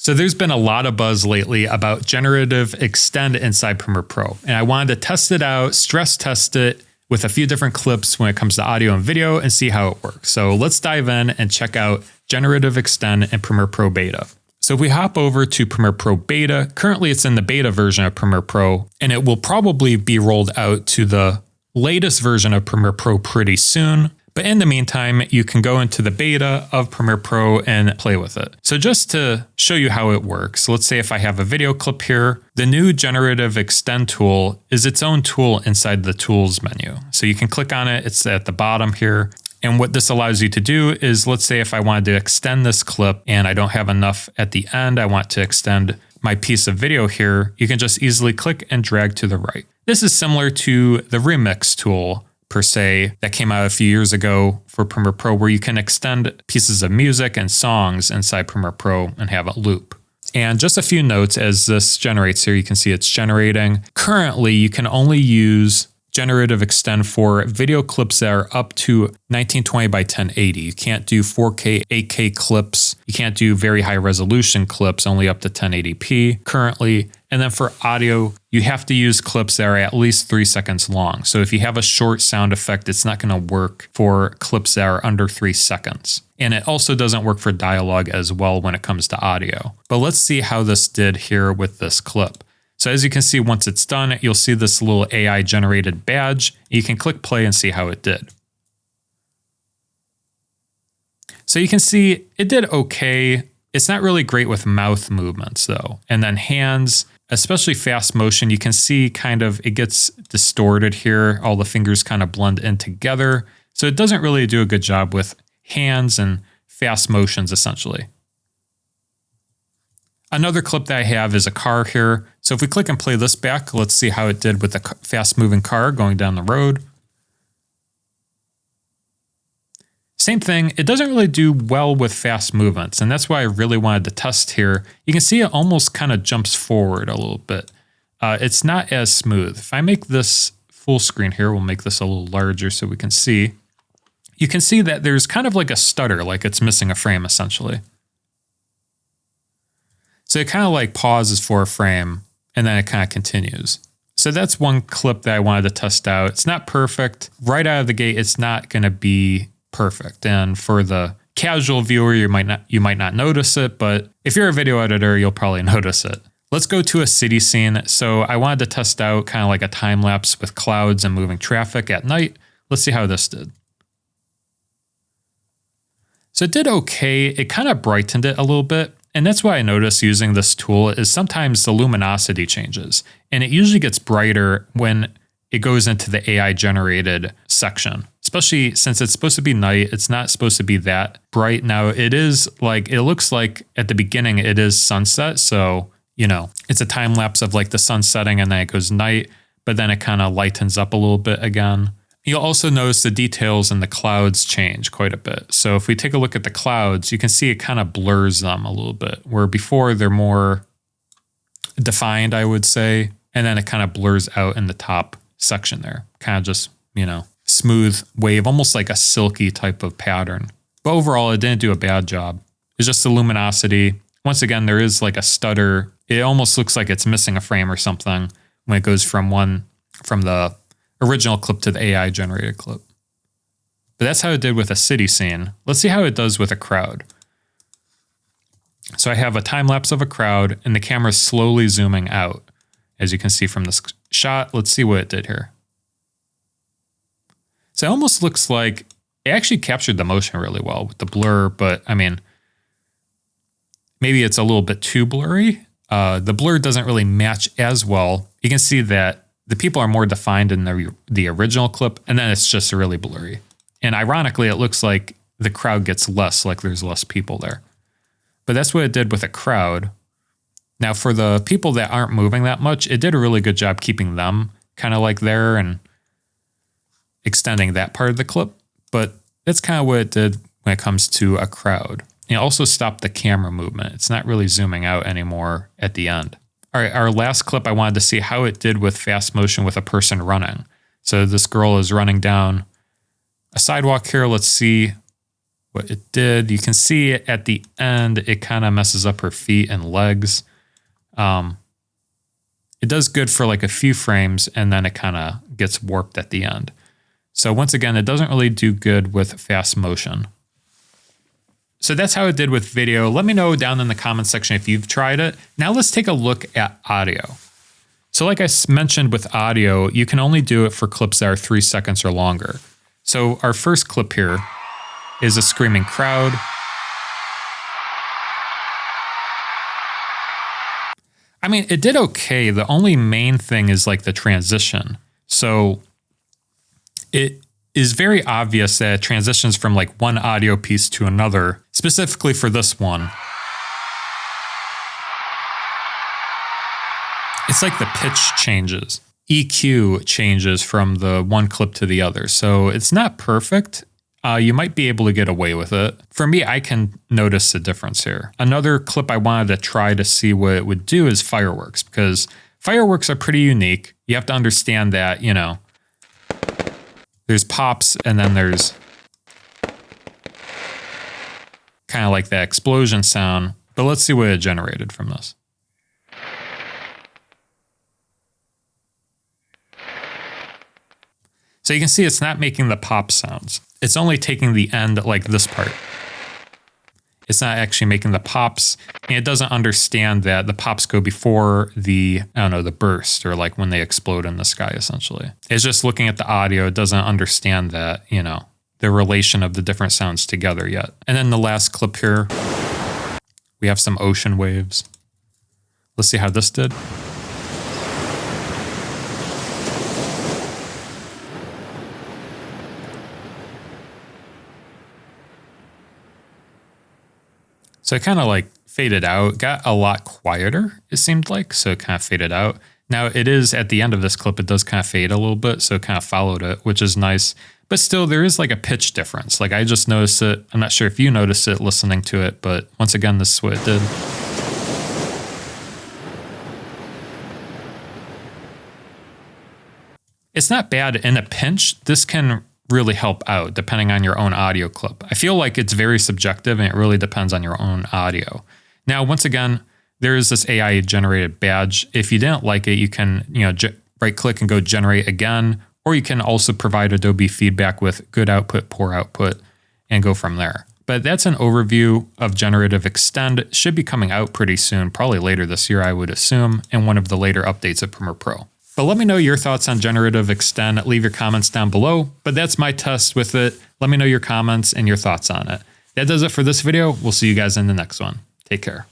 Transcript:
So there's been a lot of buzz lately about Generative Extend inside Premiere Pro, and I wanted to test it out, stress test it with a few different clips when it comes to audio and video and see how it works. So let's dive in and check out Generative Extend in Premiere Pro Beta. So if we hop over to Premiere Pro Beta, currently it's in the beta version of Premiere Pro, and it will probably be rolled out to the latest version of Premiere Pro pretty soon. But in the meantime, you can go into the beta of Premiere Pro and play with it. So just to show you how it works, let's say if I have a video clip here, the new Generative Extend tool is its own tool inside the Tools menu. So you can click on it, it's at the bottom here. And what this allows you to do is, let's say if I wanted to extend this clip and I don't have enough at the end, I want to extend my piece of video here, you can just easily click and drag to the right. This is similar to the Remix tool per se that came out a few years ago for Premiere Pro, where you can extend pieces of music and songs inside Premiere Pro and have it loop. And just a few notes as this generates here, you can see it's generating. Currently, you can only use Generative Extend for video clips that are up to 1920 by 1080. You can't do 4K, 8K clips. You can't do very high resolution clips, only up to 1080p currently. And then for audio, you have to use clips that are at least 3 seconds long. So if you have a short sound effect, it's not going to work for clips that are under 3 seconds. And it also doesn't work for dialogue as well when it comes to audio. But let's see how this did here with this clip. So as you can see, once it's done, you'll see this little AI generated badge. You can click play and see how it did. So you can see it did okay. It's not really great with mouth movements though. And then hands, especially fast motion, you can see kind of it gets distorted here. All the fingers kind of blend in together. So it doesn't really do a good job with hands and fast motions essentially. Another clip that I have is a car here. So if we click and play this back, let's see how it did with a fast moving car going down the road. Same thing, it doesn't really do well with fast movements, and that's why I really wanted to test here. You can see it almost kind of jumps forward a little bit. It's not as smooth. If I make this full screen here, we'll make this a little larger so we can see. You can see that there's kind of like a stutter, like it's missing a frame essentially. So it kind of like pauses for a frame and then it kind of continues. So that's one clip that I wanted to test out. It's not perfect. Right out of the gate, it's not going to be perfect. And for the casual viewer, you might not notice it, but if you're a video editor, you'll probably notice it. Let's go to a city scene. So I wanted to test out kind of like a time lapse with clouds and moving traffic at night. Let's see how this did. So it did okay. It kind of brightened it a little bit. And that's why I noticed using this tool is sometimes the luminosity changes, and it usually gets brighter when it goes into the AI generated section, especially since it's supposed to be night. It's not supposed to be that bright. Now it is like, it looks like at the beginning it is sunset. So, you know, it's a time lapse of like the sun setting and then it goes night, but then it kind of lightens up a little bit again. You'll also notice the details in the clouds change quite a bit. So if we take a look at the clouds, you can see it kind of blurs them a little bit, where before they're more defined, I would say, and then it kind of blurs out in the top section there. Kind of just, you know, smooth wave, almost like a silky type of pattern. But overall, it didn't do a bad job. It's just the luminosity. Once again, there is like a stutter. It almost looks like it's missing a frame or something when it goes from the original clip to the AI generated clip. But that's how it did with a city scene. Let's see how it does with a crowd. So I have a time lapse of a crowd and the camera's slowly zooming out. As you can see from this shot, let's see what it did here. So it almost looks like it actually captured the motion really well with the blur, but I mean, maybe it's a little bit too blurry. The blur doesn't really match as well. You can see that the people are more defined in the original clip, and then it's just really blurry. And ironically, it looks like the crowd gets less, like there's less people there. But that's what it did with a crowd. Now, for the people that aren't moving that much, it did a really good job keeping them kind of like there and extending that part of the clip. But that's kind of what it did when it comes to a crowd. It also stopped the camera movement. It's not really zooming out anymore at the end. All right, our last clip, I wanted to see how it did with fast motion with a person running. So this girl is running down a sidewalk here. Let's see what it did. You can see at the end, it kind of messes up her feet and legs. It does good for like a few frames, and then it kind of gets warped at the end. So once again, it doesn't really do good with fast motion. So that's how it did with video. Let me know down in the comments section if you've tried it. Now let's take a look at audio. So like I mentioned with audio, you can only do it for clips that are 3 seconds or longer. So our first clip here is a screaming crowd. I mean, it did okay. The only main thing is like the transition. So it is very obvious that it transitions from like one audio piece to another, specifically for this one. It's like the pitch changes. EQ changes from the one clip to the other. So it's not perfect. You might be able to get away with it. For me, I can notice the difference here. Another clip I wanted to try to see what it would do is fireworks, because fireworks are pretty unique. You have to understand that, you know, there's pops and then there's kind of like that explosion sound. But let's see what it generated from this. So you can see it's not making the pop sounds. It's only taking the end, like this part. It's not actually making the pops, and it doesn't understand that the pops go before the, I don't know, the burst, or like when they explode in the sky, essentially. It's just looking at the audio. It doesn't understand that, you know, the relation of the different sounds together yet. And then the last clip here, we have some ocean waves. Let's see how this did. So it kind of like faded out, got a lot quieter, it seemed like. So it kind of faded out. Now it is at the end of this clip, it does kind of fade a little bit. So it kind of followed it, which is nice. But still, there is like a pitch difference. Like I just noticed it. I'm not sure if you noticed it listening to it, but once again, this is what it did. It's not bad in a pinch. This can really help out depending on your own audio clip. I feel like it's very subjective and it really depends on your own audio. Now, once again, there is this AI generated badge. If you didn't like it, you can, you know, right click and go generate again, or you can also provide Adobe feedback with good output, poor output, and go from there. But that's an overview of Generative Extend. It should be coming out pretty soon, probably later this year, I would assume, in one of the later updates of Premiere Pro. But let me know your thoughts on Generative Extend. Leave your comments down below. But that's my test with it. Let me know your comments and your thoughts on it. That does it for this video. We'll see you guys in the next one. Take care.